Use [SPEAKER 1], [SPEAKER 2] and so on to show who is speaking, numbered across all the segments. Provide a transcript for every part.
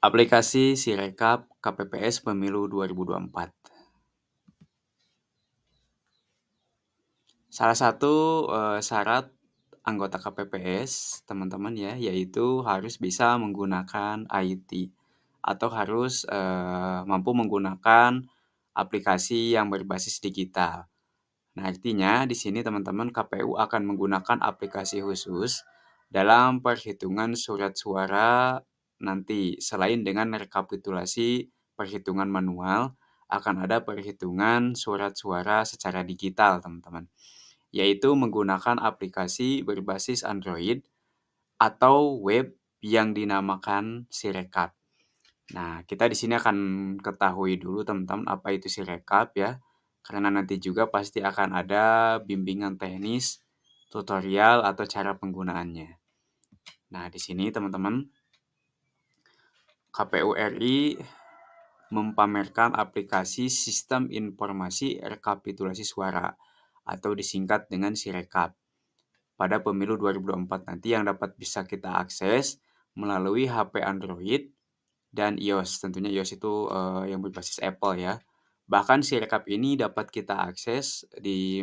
[SPEAKER 1] Aplikasi Sirekap KPPS Pemilu 2024. Salah satu, syarat anggota KPPS, teman-teman ya, yaitu harus bisa menggunakan IT atau harus, mampu menggunakan aplikasi yang berbasis digital. Nah, artinya di sini teman-teman KPU akan menggunakan aplikasi khusus dalam perhitungan surat suara nanti. Selain dengan rekapitulasi perhitungan manual, akan ada perhitungan surat suara secara digital, teman-teman. Yaitu menggunakan aplikasi berbasis Android atau web yang dinamakan Sirekap. Nah, kita di sini akan ketahui dulu teman-teman apa itu Sirekap ya. Karena nanti juga pasti akan ada bimbingan teknis, tutorial atau cara penggunaannya. Nah, di sini teman-teman KPU RI mempamerkan aplikasi Sistem Informasi Rekapitulasi Suara atau disingkat dengan Sirekap pada pemilu 2024 nanti yang dapat bisa kita akses melalui HP Android dan iOS. Tentunya iOS itu yang berbasis Apple ya. Bahkan Sirekap ini dapat kita akses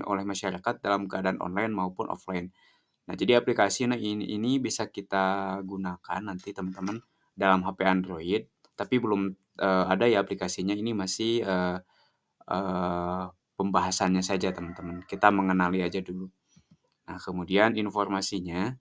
[SPEAKER 1] oleh masyarakat dalam keadaan online maupun offline. Nah, jadi aplikasi ini bisa kita gunakan nanti teman-teman dalam HP Android, tapi belum ada ya aplikasinya. Ini masih eee, pembahasannya saja teman-teman. Kita mengenali aja dulu. Nah, kemudian informasinya,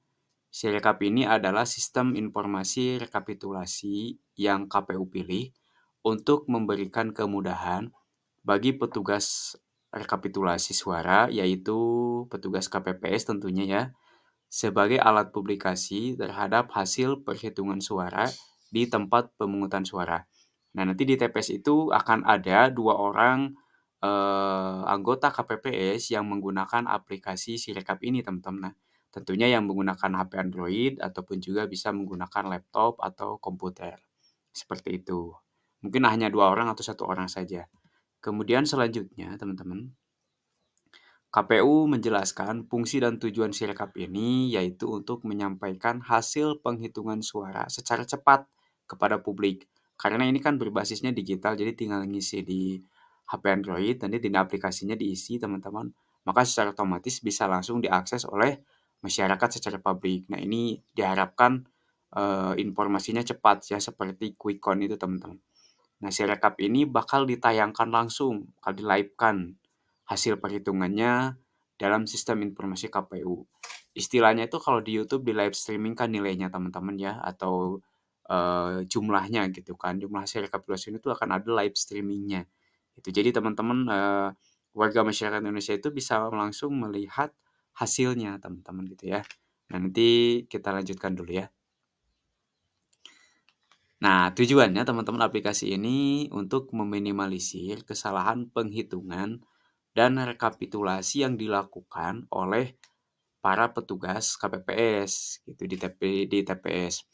[SPEAKER 1] Sirekap ini adalah sistem informasi rekapitulasi yang KPU pilih untuk memberikan kemudahan bagi petugas rekapitulasi suara, yaitu petugas KPPS tentunya ya, sebagai alat publikasi terhadap hasil perhitungan suara di tempat pemungutan suara. Nah, nanti di TPS itu akan ada 2 orang, anggota KPPS yang menggunakan aplikasi Sirekap ini, teman-teman. Nah, tentunya yang menggunakan HP Android ataupun juga bisa menggunakan laptop atau komputer, seperti itu. Mungkin hanya 2 orang atau 1 orang saja. Kemudian selanjutnya, teman-teman, KPU menjelaskan fungsi dan tujuan Sirekap ini yaitu untuk menyampaikan hasil penghitungan suara secara cepat kepada publik. Karena ini kan berbasisnya digital, jadi tinggal ngisi di HP Android, nanti di aplikasinya diisi teman-teman, maka secara otomatis bisa langsung diakses oleh masyarakat secara publik. Nah, ini diharapkan informasinya cepat ya, seperti quick count itu teman-teman. Nah, Sirekap ini bakal ditayangkan langsung, bakal di-live-kan hasil perhitungannya dalam sistem informasi KPU. Istilahnya itu kalau di YouTube di live streaming kan nilainya teman-teman ya, atau jumlahnya gitu kan, jumlah hasil rekapitulasi itu akan ada live streamingnya. Itu jadi teman-teman, warga masyarakat Indonesia itu bisa langsung melihat hasilnya teman-teman gitu ya. Nah, nanti kita lanjutkan dulu ya. Nah, tujuannya teman-teman aplikasi ini untuk meminimalisir kesalahan penghitungan dan rekapitulasi yang dilakukan oleh para petugas KPPS gitu di TPS.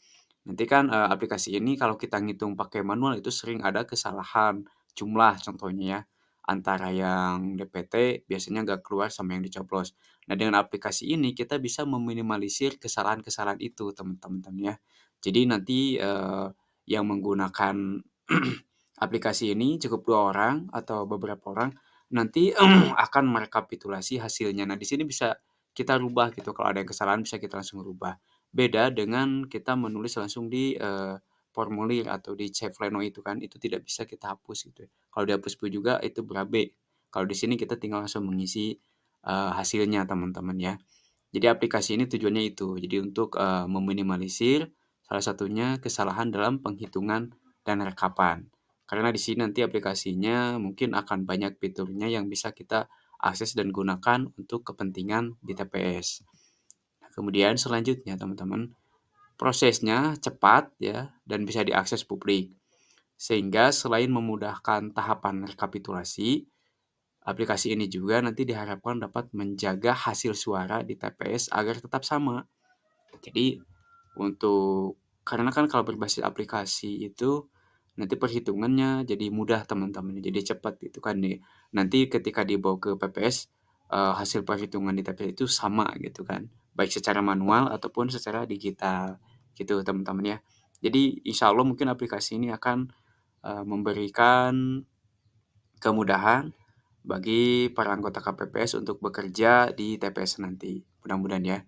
[SPEAKER 1] Nanti kan, aplikasi ini kalau kita ngitung pakai manual itu sering ada kesalahan jumlah contohnya ya, antara yang DPT biasanya nggak keluar sama yang dicoblos. Nah, dengan aplikasi ini kita bisa meminimalisir kesalahan-kesalahan itu teman-teman ya. Jadi nanti, yang menggunakan aplikasi ini cukup 2 orang atau beberapa orang, nanti akan merekapitulasi hasilnya. Nah, di sini bisa kita rubah gitu, kalau ada yang kesalahan bisa kita langsung rubah. Beda dengan kita menulis langsung di, formulir atau di Cevleno itu kan, itu tidak bisa kita hapus gitu ya. Kalau dihapus pun juga itu berabe. Kalau di sini kita tinggal langsung mengisi, hasilnya teman-teman ya. Jadi aplikasi ini tujuannya itu, jadi untuk, meminimalisir salah satunya kesalahan dalam penghitungan dan rekapan. Karena di sini nanti aplikasinya mungkin akan banyak fiturnya yang bisa kita akses dan gunakan untuk kepentingan di TPS. Nah, kemudian selanjutnya teman-teman, prosesnya cepat ya dan bisa diakses publik. Sehingga selain memudahkan tahapan rekapitulasi, aplikasi ini juga nanti diharapkan dapat menjaga hasil suara di TPS agar tetap sama. Jadi untuk karena kan kalau berbasis aplikasi itu nanti perhitungannya jadi mudah teman-teman, jadi cepat gitu kan nih. Nanti ketika dibawa ke PPS, hasil perhitungan di TPS itu sama gitu kan, baik secara manual ataupun secara digital gitu teman-teman ya. Jadi insya Allah mungkin aplikasi ini akan memberikan kemudahan bagi para anggota KPPS untuk bekerja di TPS nanti, mudah-mudahan ya.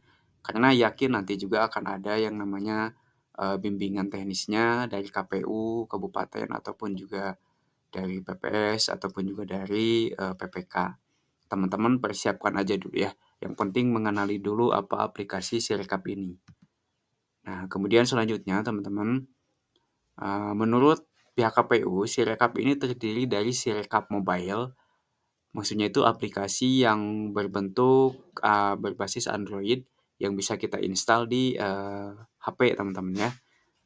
[SPEAKER 1] Karena yakin nanti juga akan ada yang namanya bimbingan teknisnya dari KPU, kabupaten, ataupun juga dari PPS, ataupun juga dari PPK. Teman-teman persiapkan aja dulu ya. Yang penting mengenali dulu apa aplikasi Sirekap ini. Nah, kemudian selanjutnya teman-teman, menurut pihak KPU, Sirekap ini terdiri dari Sirekap Mobile. Maksudnya itu aplikasi yang berbentuk berbasis Android yang bisa kita install di HP teman-teman ya.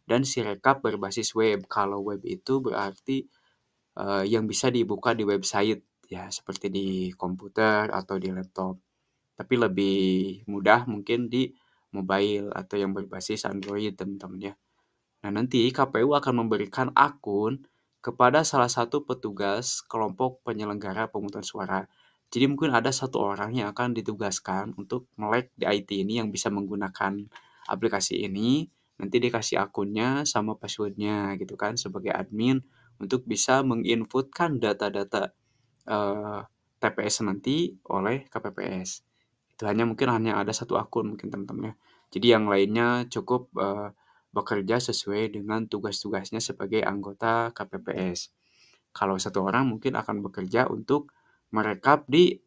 [SPEAKER 1] Dan Sirekap berbasis web. Kalau web itu berarti yang bisa dibuka di website ya, seperti di komputer atau di laptop. Tapi lebih mudah mungkin di mobile atau yang berbasis Android teman-teman ya. Nah, nanti KPU akan memberikan akun kepada salah satu petugas kelompok penyelenggara pemungutan suara. Jadi mungkin ada satu orang yang akan ditugaskan untuk melek di IT ini yang bisa menggunakan aplikasi ini. Nanti dikasih akunnya sama passwordnya gitu kan sebagai admin untuk bisa menginputkan data-data TPS nanti oleh KPPS. Itu hanya ada satu akun mungkin teman-teman ya. Jadi yang lainnya cukup bekerja sesuai dengan tugas-tugasnya sebagai anggota KPPS. Kalau satu orang mungkin akan bekerja untuk merekap di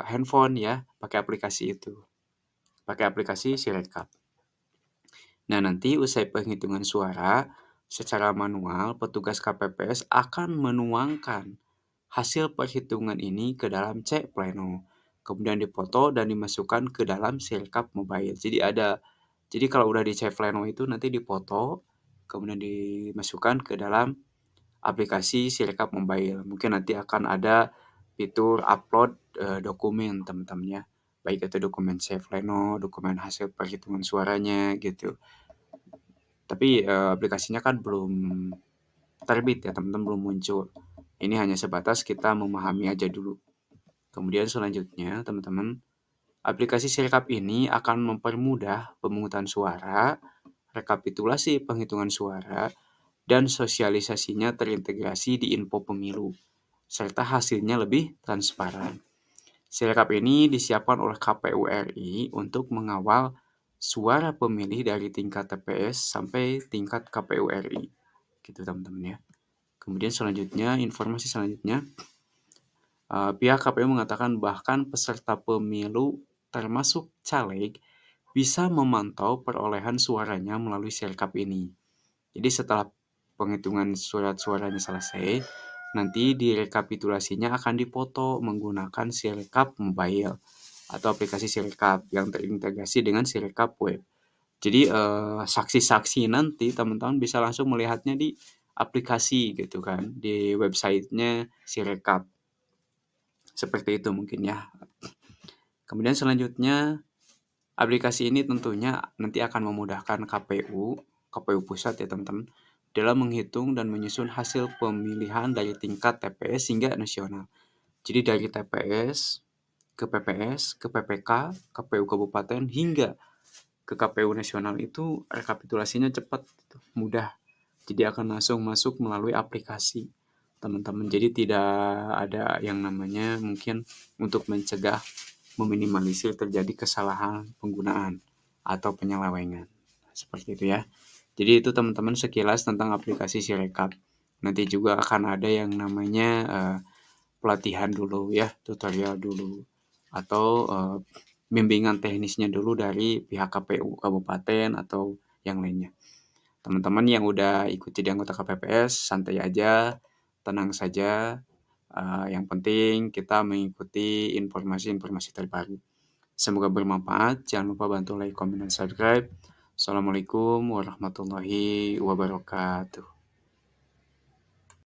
[SPEAKER 1] handphone ya, pakai aplikasi itu. Pakai aplikasi Sirekap. Nah, nanti usai penghitungan suara, secara manual petugas KPPS akan menuangkan hasil perhitungan ini ke dalam C Pleno. Kemudian dipoto dan dimasukkan ke dalam Sirekap Mobile. Jadi kalau udah di C Pleno itu nanti dipoto, kemudian dimasukkan ke dalam aplikasi Sirekap Mobile. Mungkin nanti akan ada fitur upload dokumen teman-teman ya. Baik itu dokumen C Pleno, dokumen hasil perhitungan suaranya gitu. Tapi aplikasinya kan belum terbit ya teman-teman, belum muncul. Ini hanya sebatas kita memahami aja dulu. Kemudian selanjutnya teman-teman, aplikasi Sirekap ini akan mempermudah pemungutan suara, rekapitulasi penghitungan suara, dan sosialisasinya terintegrasi di info pemilu, serta hasilnya lebih transparan. Sirekap ini disiapkan oleh KPU RI untuk mengawal suara pemilih dari tingkat TPS sampai tingkat KPU RI. Gitu teman-teman ya. Kemudian informasi selanjutnya, pihak KPU mengatakan bahkan peserta pemilu termasuk caleg bisa memantau perolehan suaranya melalui Sirekap ini. Jadi setelah penghitungan surat suaranya selesai, nanti direkapitulasinya akan dipoto menggunakan Sirekap Mobile atau aplikasi Sirekap yang terintegrasi dengan Sirekap Web. Jadi saksi-saksi nanti teman-teman bisa langsung melihatnya di aplikasi gitu kan, di websitenya Sirekap. Seperti itu mungkin ya. Kemudian selanjutnya, aplikasi ini tentunya nanti akan memudahkan KPU pusat ya teman-teman, dalam menghitung dan menyusun hasil pemilihan dari tingkat TPS hingga nasional. Jadi dari TPS ke PPS, ke PPK, KPU kabupaten hingga ke KPU nasional itu rekapitulasinya cepat, mudah. Jadi akan langsung masuk melalui aplikasi teman-teman. Jadi tidak ada yang namanya mungkin untuk mencegah, meminimalisir terjadi kesalahan penggunaan atau penyelewengan. Seperti itu ya. Jadi itu teman-teman sekilas tentang aplikasi Sirekap. Nanti juga akan ada yang namanya pelatihan dulu ya, tutorial dulu. Atau bimbingan teknisnya dulu dari pihak KPU kabupaten atau yang lainnya. Teman-teman yang udah ikut jadi anggota KPPS, santai aja, tenang saja. Yang penting kita mengikuti informasi-informasi terbaru. Semoga bermanfaat. Jangan lupa bantu like, comment, dan subscribe. Assalamualaikum warahmatullahi wabarakatuh.